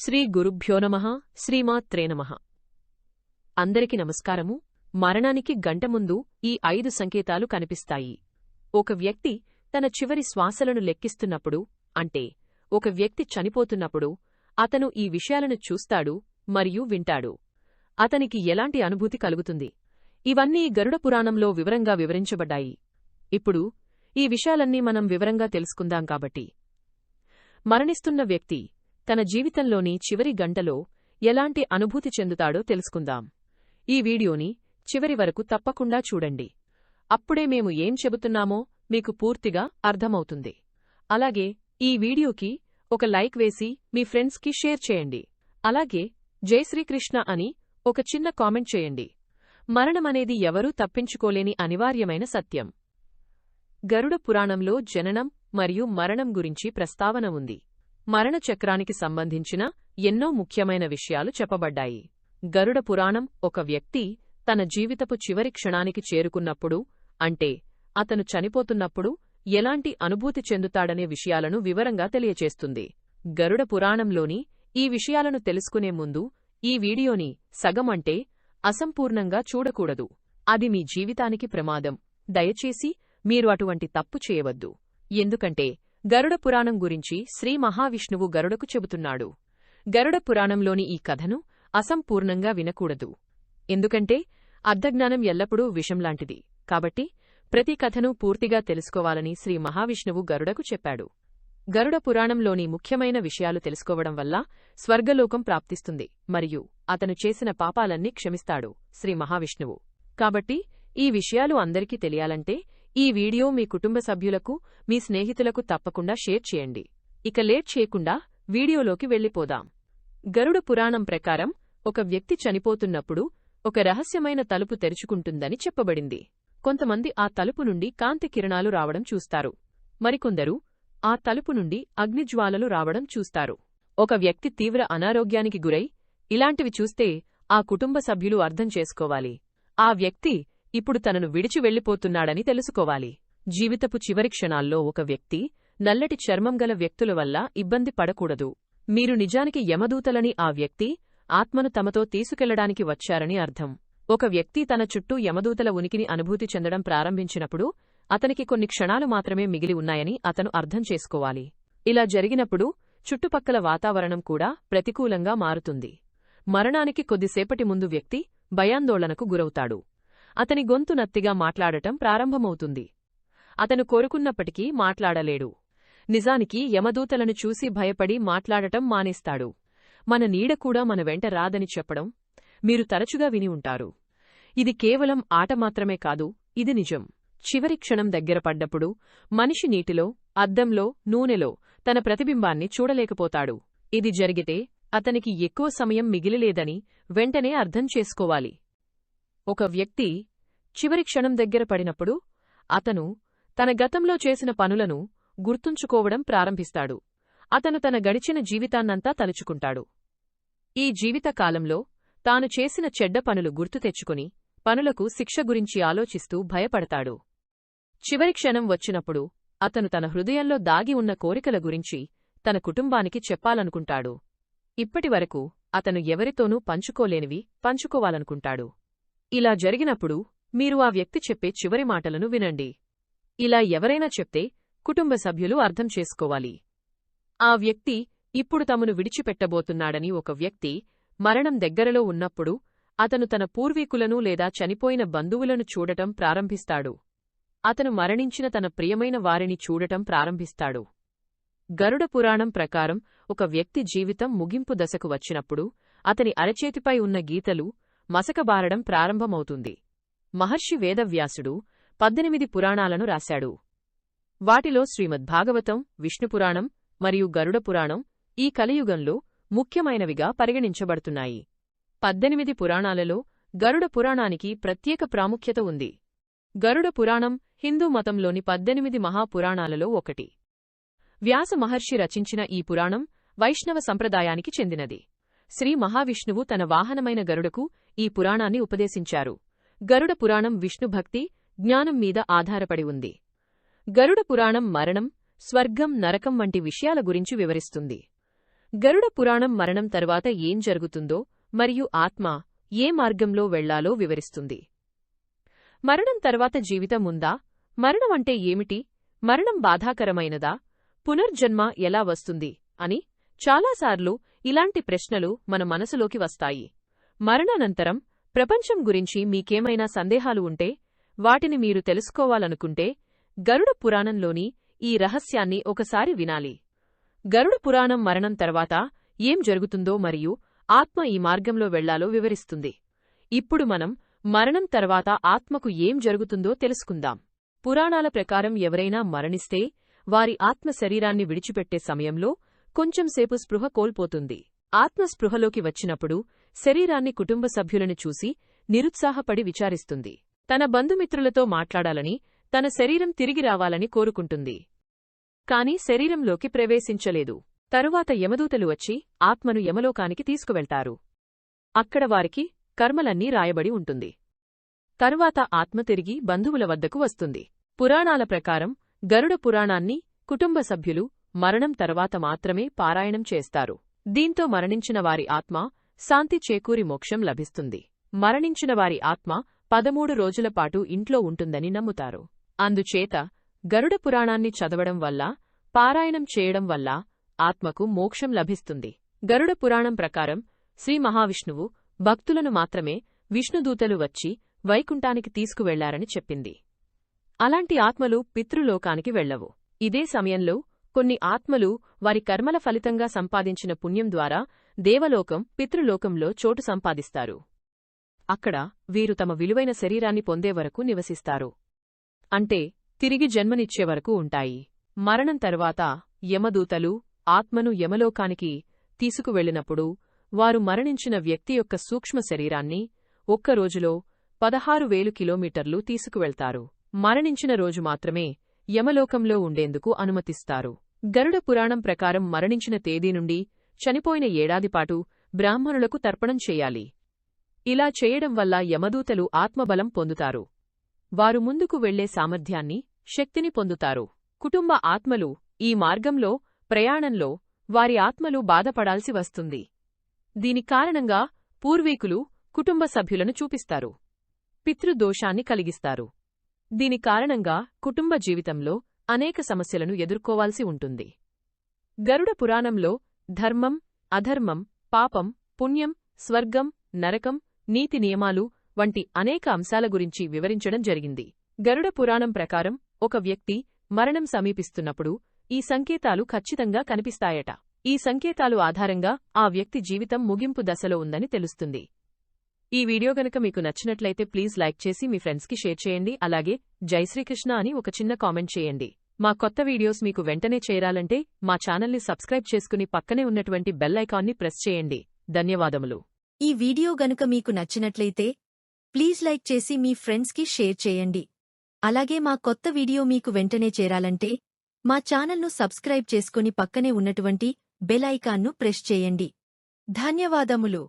శ్రీ గురుభ్యో నమః శ్రీమాత్రే నమః. అందరికి నమస్కారము. మరణానికి గంట ముందు ఈ 5 సంకేతాలు కనిపిస్తాయి. ఒక వ్యక్తి తన చివరి శ్వాసలను లెక్కిస్తున్నప్పుడు, అంటే ఒక వ్యక్తి చనిపోతున్నప్పుడు అతను ఈ విషయాలను చూస్తాడు మరియు వింటాడు. అతనికి ఎలాంటి అనుభూతి కలుగుతుంది? ఇవన్నీ గరుడ పురాణంలో వివరంగా వివరించబడ్డాయి. ఇప్పుడు ఈ విషయాలన్నీ మనం వివరంగా తెలుసుకుందాం. కాబట్టి మరణిస్తున్న వ్యక్తి తన జీవితంలోని చివరి గంటలో ఎలాంటి అనుభూతి చెందుతాడో తెలుసుకుందాం. ఈ వీడియోని చివరి వరకు తప్పకుండా చూడండి. అప్పుడే మేము ఏం చెబుతున్నామో మీకు పూర్తిగా అర్థమవుతుంది. అలాగే ఈ వీడియోకి ఒక లైక్ వేసి మీ ఫ్రెండ్స్కి షేర్ చేయండి. అలాగే జై శ్రీకృష్ణ అని ఒక చిన్న కామెంట్ చేయండి. మరణమనేది ఎవరూ తప్పించుకోలేని అనివార్యమైన సత్యం. గరుడ పురాణంలో జననం మరియు మరణం గురించి ప్రస్తావన ఉంది. మరణ చక్రానికి సంబంధించిన ఎన్నో ముఖ్యమైన విషయాలు చెప్పబడ్డాయి. గరుడ పురాణం ఒక వ్యక్తి తన జీవితపు చివరి క్షణానికి చేరుకున్నప్పుడు, అంటే అతను చనిపోతున్నప్పుడు ఎలాంటి అనుభూతి చెందుతాడనే విషయాలను వివరంగా తెలియచేస్తుంది. గరుడ పురాణంలోని ఈ విషయాలను తెలుసుకునే ముందు ఈ వీడియోని సగం అంటే అసంపూర్ణంగా చూడకూడదు. అది మీ జీవితానికి ప్రమాదం. దయచేసి మీరు అటువంటి తప్పు చేయవద్దు. ఎందుకంటే గరుడ పురాణం గురించి శ్రీ మహావిష్ణువు గరుడకు చెబుతున్నాడు. గరుడ పురాణంలోని ఈ కథను అసంపూర్ణంగా వినకూడదు. ఎందుకంటే అర్ధజ్ఞానం ఎల్లప్పుడూ విషంలాంటిది. కాబట్టి ప్రతి కథను పూర్తిగా తెలుసుకోవాలని శ్రీ మహావిష్ణువు గరుడకు చెప్పాడు. గరుడ పురాణంలోని ముఖ్యమైన విషయాలు తెలుసుకోవడం వల్ల స్వర్గలోకం ప్రాప్తిస్తుంది మరియు అతను చేసిన పాపాలన్నీ క్షమిస్తాడు శ్రీ మహావిష్ణువు. కాబట్టి ఈ విషయాలు అందరికీ తెలియాలంటే ఈ వీడియో మీ కుటుంబ సభ్యులకు, మీ స్నేహితులకు తప్పకుండా షేర్ చేయండి. ఇక లేట్ చేయకుండా వీడియోలోకి వెళ్ళిపోదాం. గరుడ పురాణం ప్రకారం ఒక వ్యక్తి చనిపోతున్నప్పుడు ఒక రహస్యమైన తలుపు తెరుచుకుంటుందని చెప్పబడింది. కొంతమంది ఆ తలుపు నుండి కాంతి కిరణాలు రావడం చూస్తారు. మరికొందరు ఆ తలుపు నుండి అగ్నిజ్వాలలు రావడం చూస్తారు. ఒక వ్యక్తి తీవ్ర అనారోగ్యానికి గురై ఇలాంటివి చూస్తే ఆ కుటుంబ సభ్యులు అర్థం చేసుకోవాలి. ఆ వ్యక్తి ఇప్పుడు తనను విడిచి వెళ్లిపోతున్నాడని తెలుసుకోవాలి. జీవితపు చివరి క్షణాల్లో ఒక వ్యక్తి నల్లటి చర్మం గల వ్యక్తుల వల్ల ఇబ్బంది పడకూడదు. మీరు నిజానికి యమదూతలని, ఆ వ్యక్తి ఆత్మను తమతో తీసుకెళ్లడానికి వచ్చారని అర్థం. ఒక వ్యక్తి తన చుట్టూ యమదూతల ఉనికిని అనుభూతి చెందడం ప్రారంభించినప్పుడు అతనికి కొన్ని క్షణాలు మాత్రమే మిగిలి ఉన్నాయని అతను అర్థం చేసుకోవాలి. ఇలా జరిగినప్పుడు చుట్టుపక్కల వాతావరణం కూడా ప్రతికూలంగా మారుతుంది. మరణానికి కొద్దిసేపటి ముందు వ్యక్తి భయాందోళనకు గురవుతాడు. అతని గొంతు నత్తిగా మాట్లాడటం ప్రారంభమవుతుంది. అతను కోరుకున్నప్పటికీ మాట్లాడలేడు. నిజానికి యమదూతలను చూసి భయపడి మాట్లాడటం మానేస్తాడు. మన నీడ కూడా మన వెంట రాదని చెప్పడం మీరు తరచుగా విని ఉంటారు. ఇది కేవలం ఆట మాత్రమే కాదు, ఇది నిజం. చివరి క్షణం దగ్గర పడ్డప్పుడు మనిషి నీటిలో, అద్దంలో, నూనెలో తన ప్రతిబింబాన్ని చూడలేకపోతాడు. ఇది జరిగితే అతనికి ఎక్కువ సమయం మిగిలిలేదని వెంటనే అర్థం చేసుకోవాలి. ఒక వ్యక్తి చివరి క్షణం దగ్గర పడినప్పుడు అతను తన గతంలో చేసిన పనులను గుర్తుంచుకోవడం ప్రారంభిస్తాడు. అతను తన గడిచిన జీవితాన్నంతా తలుచుకుంటాడు. ఈ జీవితకాలంలో తాను చేసిన చెడ్డ పనులు గుర్తు తెచ్చుకుని పనులకు శిక్ష గురించి ఆలోచిస్తూ భయపడతాడు. చివరి క్షణం వచ్చినప్పుడు అతను తన హృదయంలో దాగి ఉన్న కోరికల గురించి తన కుటుంబానికి చెప్పాలనుకుంటాడు. ఇప్పటివరకు అతను ఎవరితోనూ పంచుకోలేనివి పంచుకోవాలనుకుంటాడు. ఇలా జరిగినప్పుడు మీరు ఆ వ్యక్తి చెప్పే చివరి మాటలను వినండి. ఇలా ఎవరైనా చెప్తే కుటుంబ సభ్యులు అర్థం చేసుకోవాలి. ఆ వ్యక్తి ఇప్పుడు తమను విడిచిపెట్టబోతున్నాడని. ఒక వ్యక్తి మరణం దగ్గరలో ఉన్నప్పుడు అతను తన పూర్వీకులను లేదా చనిపోయిన బంధువులను చూడటం ప్రారంభిస్తాడు. అతను మరణించిన తన ప్రియమైన వారిని చూడటం ప్రారంభిస్తాడు. గరుడ పురాణం ప్రకారం ఒక వ్యక్తి జీవితం ముగింపు దశకు వచ్చినప్పుడు అతని అరచేతిపై ఉన్న గీతలు మసకబారడం ప్రారంభమవుతుంది. మహర్షి వేదవ్యాసుడు 18 పురాణాలను రాశాడు. వాటిలో శ్రీమద్భాగవతం, విష్ణుపురాణం మరియు గరుడ పురాణం ఈ కలియుగంలో ముఖ్యమైనవిగా పరిగణించబడుతున్నాయి. 18 పురాణాలలో గరుడ పురాణానికి ప్రత్యేక ప్రాముఖ్యత ఉంది. గరుడ పురాణం హిందూ మతంలోని 18 మహాపురాణాలలో ఒకటి. వ్యాస మహర్షి రచించిన ఈ పురాణం వైష్ణవ సంప్రదాయానికి చెందినది. శ్రీ మహావిష్ణువు తన వాహనమైన గరుడకు ఈ పురాణాన్ని ఉపదేశించారు. గరుడ పురాణం విష్ణుభక్తి, జ్ఞానం మీద ఆధారపడి ఉంది. గరుడ పురాణం మరణం, స్వర్గం, నరకం వంటి విషయాల గురించి వివరిస్తుంది. గరుడ పురాణం మరణం తర్వాత ఏం జరుగుతుందో మరియు ఆత్మ ఏ మార్గంలో వెళ్లాలో వివరిస్తుంది. మరణం తర్వాత జీవితం ఉందా? మరణం అంటే ఏమిటి? మరణం బాధాకరమైనదా? పునర్జన్మ ఎలా వస్తుంది అని చాలాసార్లు ఇలాంటి ప్రశ్నలు మన మనసులోకి వస్తాయి. మరణానంతరం ప్రపంచం గురించి మీకేమైనా సందేహాలు ఉంటే, వాటిని మీరు తెలుసుకోవాలనుకుంటే గరుడ పురాణంలోని ఈ రహస్యాన్ని ఒకసారి వినాలి. గరుడ పురాణం మరణం తర్వాత ఏం జరుగుతుందో మరియు ఆత్మ ఈ మార్గంలో వెళ్లాలో వివరిస్తుంది. ఇప్పుడు మనం మరణం తర్వాత ఆత్మకు ఏం జరుగుతుందో తెలుసుకుందాం. పురాణాల ప్రకారం ఎవరైనా మరణిస్తే వారి ఆత్మ శరీరాన్ని విడిచిపెట్టే సమయంలో కొంచెంసేపు స్పృహ కోల్పోతుంది. ఆత్మ స్పృహలోకి వచ్చినప్పుడు శరీరాన్ని కుటుంబ సభ్యులను చూసి నిరుత్సాహపడి విచారిస్తుంది. తన బంధుమిత్రులతో మాట్లాడాలని, తన శరీరం తిరిగి రావాలని కోరుకుంటుంది. కాని శరీరంలోకి ప్రవేశించలేదు. తరువాత యమదూతలు వచ్చి ఆత్మను యమలోకానికి తీసుకువెళ్తారు. అక్కడ వారికి కర్మలన్నీ రాయబడి ఉంటుంది. తరువాత ఆత్మ తిరిగి బంధువుల వద్దకు వస్తుంది. పురాణాల ప్రకారం గరుడ పురాణాన్ని కుటుంబ సభ్యులు మరణం తర్వాత మాత్రమే పారాయణం చేస్తారు. దీంతో మరణించిన వారి ఆత్మ శాంతి చేకూరి మోక్షం లభిస్తుంది. మరణించిన వారి ఆత్మ 13 రోజులపాటు ఇంట్లో ఉంటుందని నమ్ముతారు. అందుచేత గరుడ పురాణాన్ని చదవడం వల్ల, పారాయణం చేయడం వల్ల ఆత్మకు మోక్షం లభిస్తుంది. గరుడ పురాణం ప్రకారం శ్రీ మహావిష్ణువు భక్తులను మాత్రమే విష్ణుదూతలు వచ్చి వైకుంఠానికి తీసుకువెళ్లారని చెప్పింది. అలాంటి ఆత్మలు పితృలోకానికి వెళ్లవు. ఇదే సమయంలో కొన్ని ఆత్మలు వారి కర్మల ఫలితంగా సంపాదించిన పుణ్యం ద్వారా దేవలోకం, పితృలోకంలో చోటు సంపాదిస్తారు. అక్కడ వీరు తమ విలువైన శరీరాన్ని పొందే వరకు నివసిస్తారు. అంటే తిరిగి జన్మనిచ్చే వరకు ఉంటాయి. మరణం తరువాత యమదూతలు ఆత్మను యమలోకానికి తీసుకువెళ్లినప్పుడు వారు మరణించిన వ్యక్తి యొక్క సూక్ష్మ శరీరాన్ని ఒక్కరోజులో 16,000 కిలోమీటర్లు తీసుకువెళ్తారు. మరణించిన రోజు మాత్రమే యమలోకంలో ఉండేందుకు అనుమతిస్తారు. గరుడ పురాణం ప్రకారం మరణించిన తేదీ నుండి చనిపోయిన ఏడాదిపాటు బ్రాహ్మణులకు తర్పణం చెయ్యాలి. ఇలా చేయడం వల్ల యమదూతలు ఆత్మబలం పొందుతారు. వారు ముందుకు వెళ్లే సామర్థ్యాన్ని, శక్తిని పొందుతారు. కుటుంబ ఆత్మలు ఈ మార్గంలో ప్రయాణంలో వారి ఆత్మలు బాధపడాల్సి వస్తుంది. దీని కారణంగా పూర్వీకులు కుటుంబ సభ్యులను చూపిస్తారు. పితృదోషాన్ని కలిగిస్తారు. దీని కారణంగా కుటుంబ జీవితంలో అనేక సమస్యలను ఎదుర్కోవాల్సి ఉంటుంది. గరుడ పురాణంలో ధర్మం, అధర్మం, పాపం, పుణ్యం, స్వర్గం, నరకం, నీతి నియమాలు వంటి అనేక అంశాల గురించి వివరించడం జరిగింది. గరుడ పురాణం ప్రకారం ఒక వ్యక్తి మరణం సమీపిస్తున్నప్పుడు ఈ సంకేతాలు ఖచ్చితంగా కనిపిస్తాయట. ఈ సంకేతాలు ఆధారంగా ఆ వ్యక్తి జీవితం ముగింపు దశలో ఉందని తెలుస్తుంది. ఈ వీడియో గనుక మీకు నచ్చినట్లయితే ప్లీజ్ లైక్ చేసి మీ ఫ్రెండ్స్కి షేర్ చేయండి. అలాగే జై శ్రీకృష్ణ అని ఒక చిన్న కామెంట్ చేయండి. మా కొత్త వీడియోస్ మీకు వెంటనే చేరాలంటే మా ఛానల్ని సబ్స్క్రైబ్ చేసుకుని పక్కనే ఉన్నటువంటి బెల్ ఐకాన్ని ప్రెస్ చేయండి. ధన్యవాదములు. ఈ వీడియో గనుక మీకు నచ్చినట్లయితే ప్లీజ్ లైక్ చేసి మీ ఫ్రెండ్స్కి షేర్ చేయండి. అలాగే మా కొత్త వీడియో మీకు వెంటనే చేరాలంటే మా ఛానల్ను సబ్స్క్రైబ్ చేసుకుని పక్కనే ఉన్నటువంటి బెల్ ఐకాన్ను ప్రెస్ చేయండి. ధన్యవాదములు.